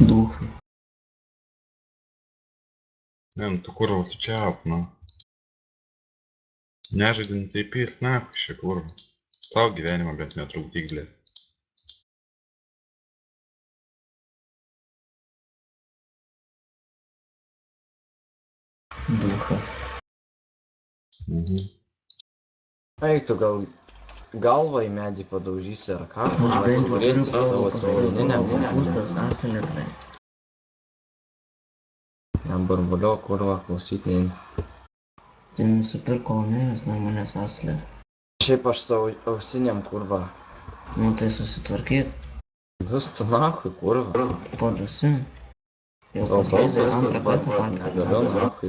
Духи. Ne, nu tu kurva sučiauk, nu. Nežaidin taipys, nafik šia kurva. Tau gyvenimą bent netrukdyk, blė. Duchas. Eik tu gal galvą į medį padaužysi ar ką? Aš bent jau turiu Atsigrėsi progą savo smegeninę. Būstas asilė, blė. Neburbulio kurva klausyt nein. Tai nusipirko kolonėlės nuo manęs asilė. Šiaip aš savo ausiniam kurva. Nu tai susitvarkyt. Dustu nachui kurva. Padusim. Jau Tavo pasveikęs balsas antrą kartą negaliu nachui.